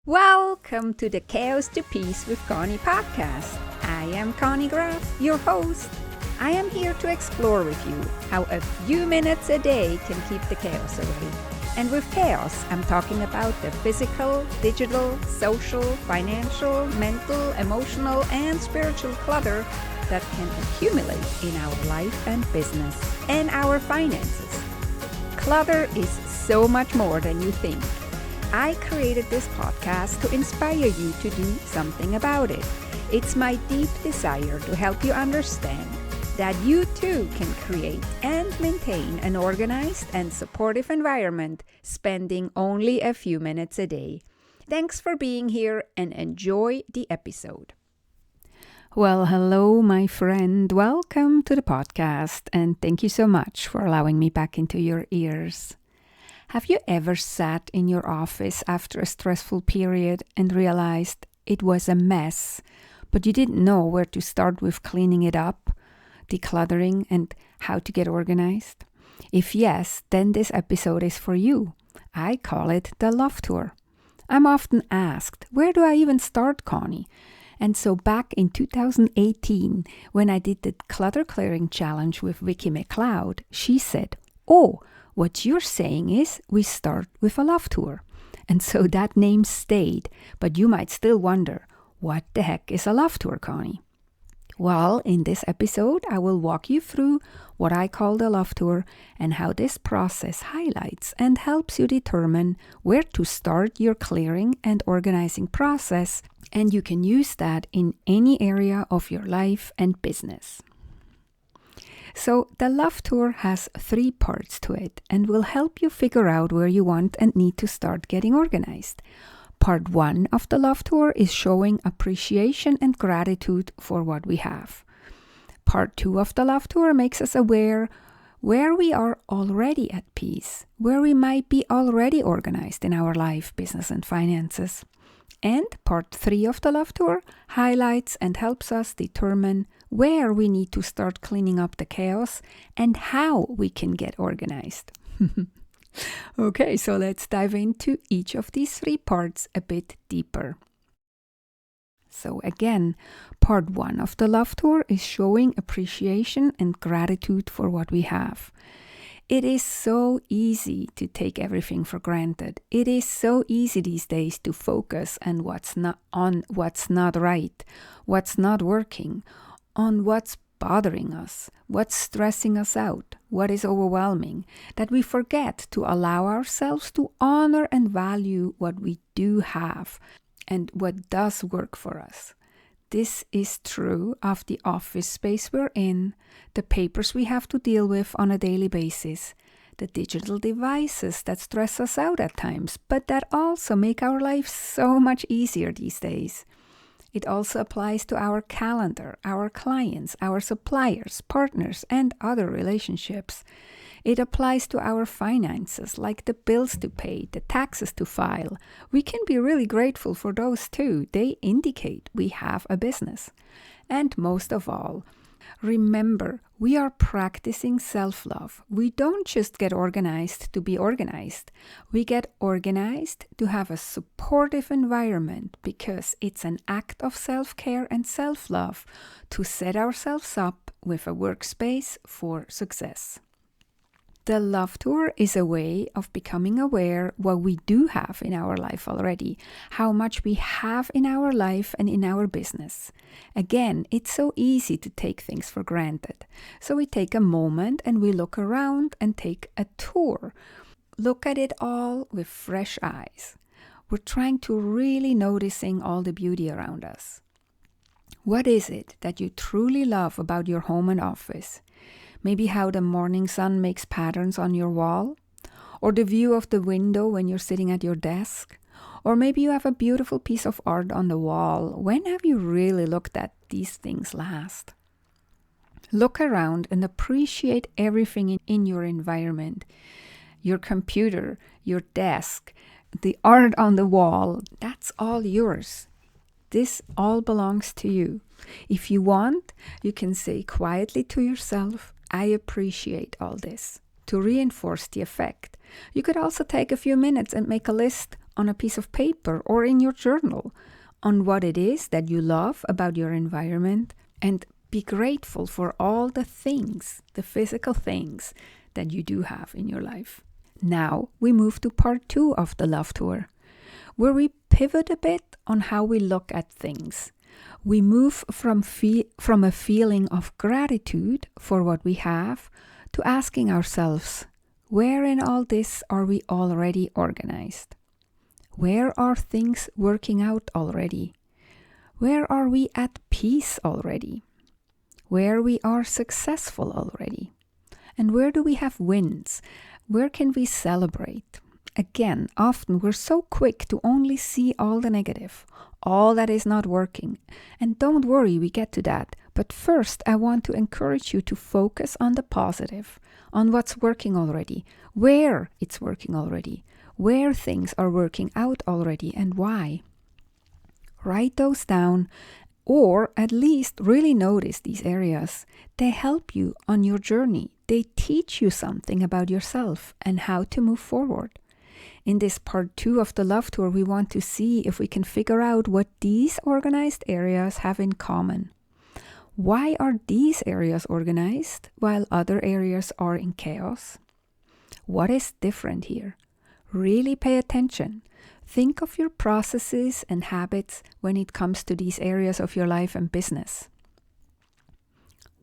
Welcome to the Chaos to Peace with Conny podcast. I am Conny Graf, your host. I am here to explore with you how a few minutes a day can keep the chaos away. And with chaos, I'm talking about the physical, digital, social, financial, mental, emotional, and spiritual clutter that can accumulate in our life and business and our finances. Clutter is so much more than you think. I created this podcast to inspire you to do something about it. It's my deep desire to help you understand that you too can create and maintain an organized and supportive environment, spending only a few minutes a day. Thanks for being here and enjoy the episode. Well, hello, my friend. Welcome to the podcast, and thank you so much for allowing me back into your ears. Have you ever sat in your office after a stressful period and realized it was a mess, but you didn't know where to start with cleaning it up, decluttering, and how to get organized? If yes, then this episode is for you. I call it the Love Tour. I'm often asked, where do I even start, Conny? And so back in 2018, when I did the Clutter Clearing Challenge with Vicky McLeod, she said, what you're saying is we start with a love tour. And so that name stayed, but you might still wonder, what the heck is a love tour, Conny? Well, in this episode, I will walk you through what I call the love tour and how this process highlights and helps you determine where to start your clearing and organizing process, and you can use that in any area of your life and business. So the Love Tour has 3 parts to it and will help you figure out where you want and need to start getting organized. Part 1 of the Love Tour is showing appreciation and gratitude for what we have. Part 2 of the Love Tour makes us aware where we are already at peace, where we might be already organized in our life, business, and finances. And Part 3 of the Love Tour highlights and helps us determine where we need to start cleaning up the chaos and how we can get organized. Okay, so let's dive into each of these 3 parts a bit deeper. So again, Part 1 of the Love Tour is showing appreciation and gratitude for what we have. It is so easy to take everything for granted. It is so easy these days to focus on what's not right, what's not working, on what's bothering us, what's stressing us out, what is overwhelming, that we forget to allow ourselves to honor and value what we do have and what does work for us. This is true of the office space we're in, the papers we have to deal with on a daily basis, the digital devices that stress us out at times, but that also make our life so much easier these days. It also applies to our calendar, our clients, our suppliers, partners, and other relationships. It applies to our finances, like the bills to pay, the taxes to file. We can be really grateful for those too. They indicate we have a business. And most of all, remember, we are practicing self-love. We don't just get organized to be organized. We get organized to have a supportive environment because it's an act of self-care and self-love to set ourselves up with a workspace for success. The Love Tour is a way of becoming aware what we do have in our life already, how much we have in our life and in our business. Again, it's so easy to take things for granted. So we take a moment and we look around and take a tour. Look at it all with fresh eyes. We're trying to really noticing all the beauty around us. What is it that you truly love about your home and office? Maybe how the morning sun makes patterns on your wall, or the view of the window when you're sitting at your desk, or maybe you have a beautiful piece of art on the wall. When have you really looked at these things last? Look around and appreciate everything in your environment. Your computer, your desk, the art on the wall, that's all yours. This all belongs to you. If you want, you can say quietly to yourself, I appreciate all this, to reinforce the effect. You could also take a few minutes and make a list on a piece of paper or in your journal on what it is that you love about your environment, and be grateful for all the things, the physical things that you do have in your life. Now we move to part 2 of the love tour, where we pivot a bit on how we look at things. We move from a feeling of gratitude for what we have to asking ourselves, where in all this are we already organized? Where are things working out already? Where are we at peace already? Where we are successful already? And where do we have wins? Where can we celebrate? Again, often we're so quick to only see all the negative, all that is not working. And don't worry, we get to that. But first, I want to encourage you to focus on the positive, on what's working already, where it's working already, where things are working out already, and why. Write those down, or at least really notice these areas. They help you on your journey. They teach you something about yourself and how to move forward. In this part 2 of the love tour, we want to see if we can figure out what these organized areas have in common. Why are these areas organized while other areas are in chaos? What is different here? Really pay attention. Think of your processes and habits when it comes to these areas of your life and business.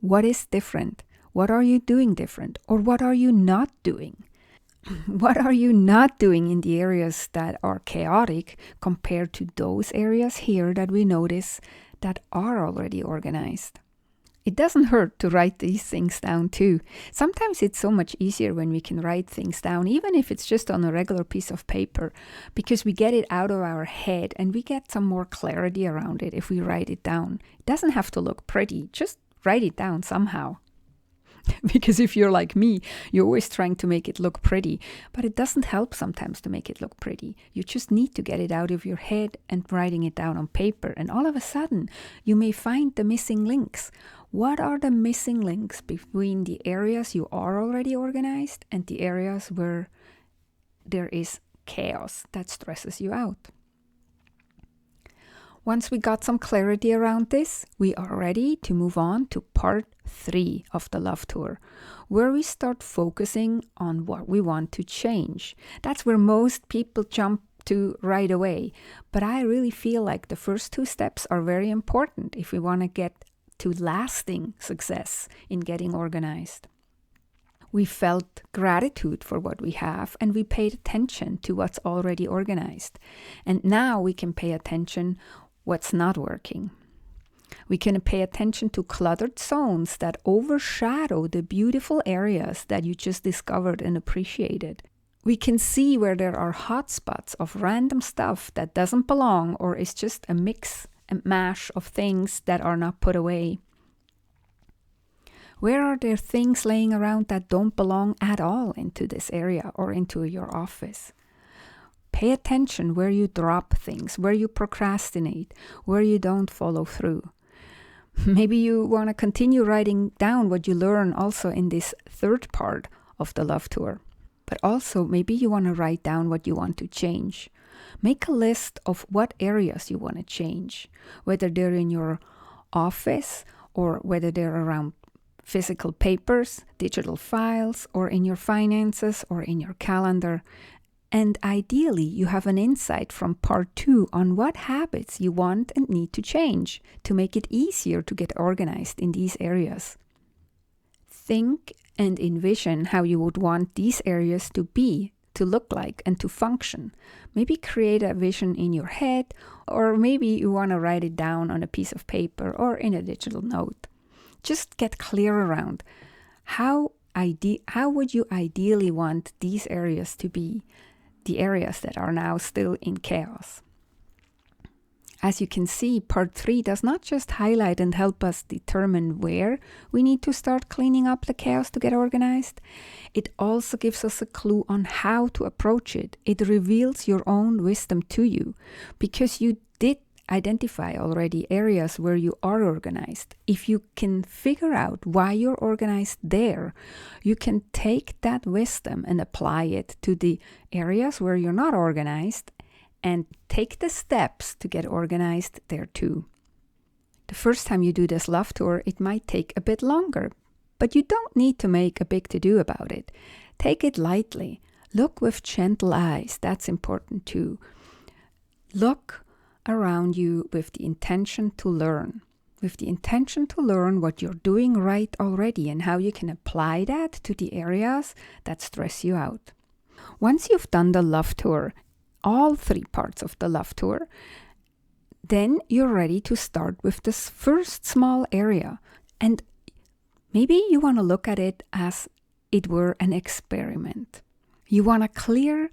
What is different? What are you doing different? Or what are you not doing? What are you not doing in the areas that are chaotic compared to those areas here that we notice that are already organized? It doesn't hurt to write these things down too. Sometimes it's so much easier when we can write things down, even if it's just on a regular piece of paper, because we get it out of our head and we get some more clarity around it if we write it down. It doesn't have to look pretty, just write it down somehow. Because if you're like me, you're always trying to make it look pretty, but it doesn't help sometimes to make it look pretty. You just need to get it out of your head and writing it down on paper, and all of a sudden you may find the missing links. What are the missing links between the areas you are already organized and the areas where there is chaos that stresses you out? Once we got some clarity around this, we are ready to move on to part 3 of the love tour, where we start focusing on what we want to change. That's where most people jump to right away. But I really feel like the first 2 steps are very important if we want to get to lasting success in getting organized. We felt gratitude for what we have, and we paid attention to what's already organized. And now we can pay attention what's not working. We can pay attention to cluttered zones that overshadow the beautiful areas that you just discovered and appreciated. We can see where there are hotspots of random stuff that doesn't belong or is just a mix and mash of things that are not put away. Where are there things laying around that don't belong at all into this area or into your office? Pay attention where you drop things, where you procrastinate, where you don't follow through. Maybe you want to continue writing down what you learn also in this 3rd part of the love tour. But also maybe you want to write down what you want to change. Make a list of what areas you want to change, whether they're in your office or whether they're around physical papers, digital files, or in your finances or in your calendar. And ideally, you have an insight from part 2 on what habits you want and need to change to make it easier to get organized in these areas. Think and envision how you would want these areas to be, to look like, and to function. Maybe create a vision in your head, or maybe you want to write it down on a piece of paper or in a digital note. Just get clear around how would you ideally want these areas to be, the areas that are now still in chaos. As you can see, part 3 does not just highlight and help us determine where we need to start cleaning up the chaos to get organized. It also gives us a clue on how to approach it. It reveals your own wisdom to you because you did identify already areas where you are organized. If you can figure out why you're organized there, you can take that wisdom and apply it to the areas where you're not organized and take the steps to get organized there too. The first time you do this love tour, it might take a bit longer, but you don't need to make a big to-do about it. Take it lightly. Look with gentle eyes. That's important too. Look around you with the intention to learn. With the intention to learn what you're doing right already and how you can apply that to the areas that stress you out. Once you've done the love tour, all 3 parts of the love tour, then you're ready to start with this first small area. And maybe you want to look at it as it were an experiment. You want to clear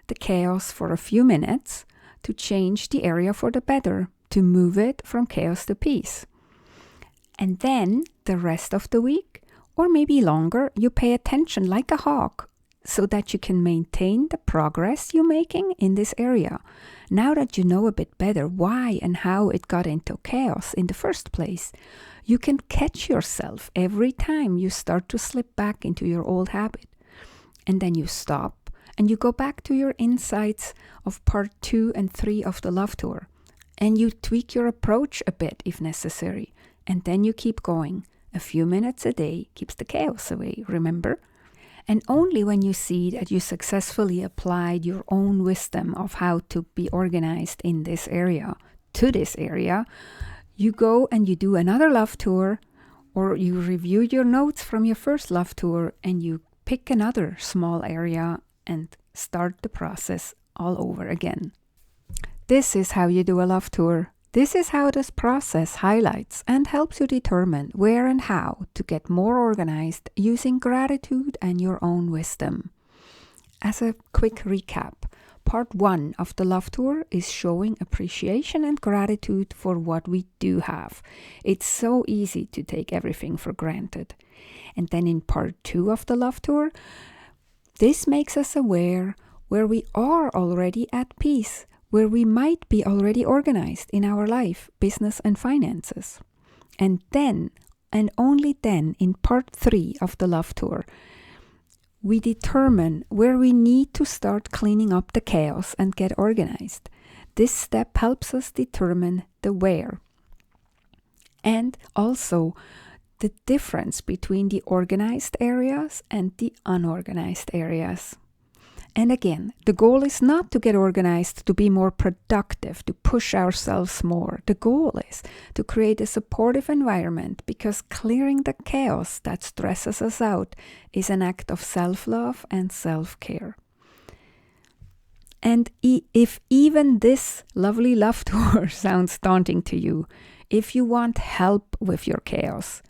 the chaos for a few minutes to change the area for the better, to move it from chaos to peace. And then the rest of the week, or maybe longer, you pay attention like a hawk so that you can maintain the progress you're making in this area. Now that you know a bit better why and how it got into chaos in the first place, you can catch yourself every time you start to slip back into your old habit. And then you stop and you go back to your insights of part 2 and 3 of the love tour. And you tweak your approach a bit if necessary. And then you keep going. A few minutes a day keeps the chaos away, remember? And only when you see that you successfully applied your own wisdom of how to be organized in this area to this area, you go and you do another love tour, or you review your notes from your first love tour and you pick another small area and start the process all over again. This is how you do a love tour. This is how this process highlights and helps you determine where and how to get more organized using gratitude and your own wisdom. As a quick recap, part 1 of the love tour is showing appreciation and gratitude for what we do have. It's so easy to take everything for granted. And then in part 2 of the love tour, this makes us aware where we are already at peace, where we might be already organized in our life, business and finances. And then, and only then, in part 3 of the love tour, we determine where we need to start cleaning up the chaos and get organized. This step helps us determine the where. And also the difference between the organized areas and the unorganized areas. And again, the goal is not to get organized to be more productive, to push ourselves more. The goal is to create a supportive environment, because clearing the chaos that stresses us out is an act of self-love and self-care. And if even this lovely love tour sounds daunting to you, if you want help with your chaos,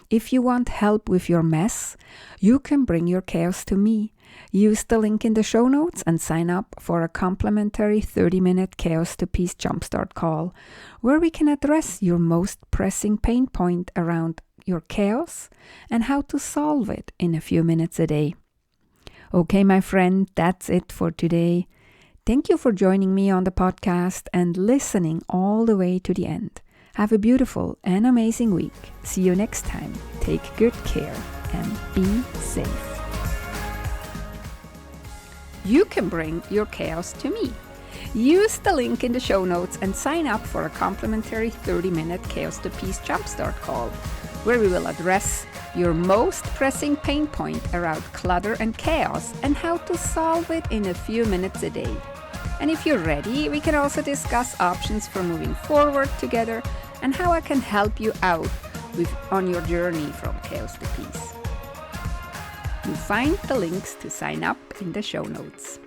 if you want help with your mess, you can bring your chaos to me. Use the link in the show notes and sign up for a complimentary 30-minute Chaos to Peace Jumpstart call, where we can address your most pressing pain point around your chaos and how to solve it in a few minutes a day. Okay, my friend, that's it for today. Thank you for joining me on the podcast and listening all the way to the end. Have a beautiful and amazing week. See you next time. Take good care and be safe. You can bring your chaos to me. Use the link in the show notes and sign up for a complimentary 30-minute Chaos to Peace Jumpstart call, where we will address your most pressing pain point around clutter and chaos and how to solve it in a few minutes a day. And if you're ready, we can also discuss options for moving forward together and how I can help you out on your journey from chaos to peace. You find the links to sign up in the show notes.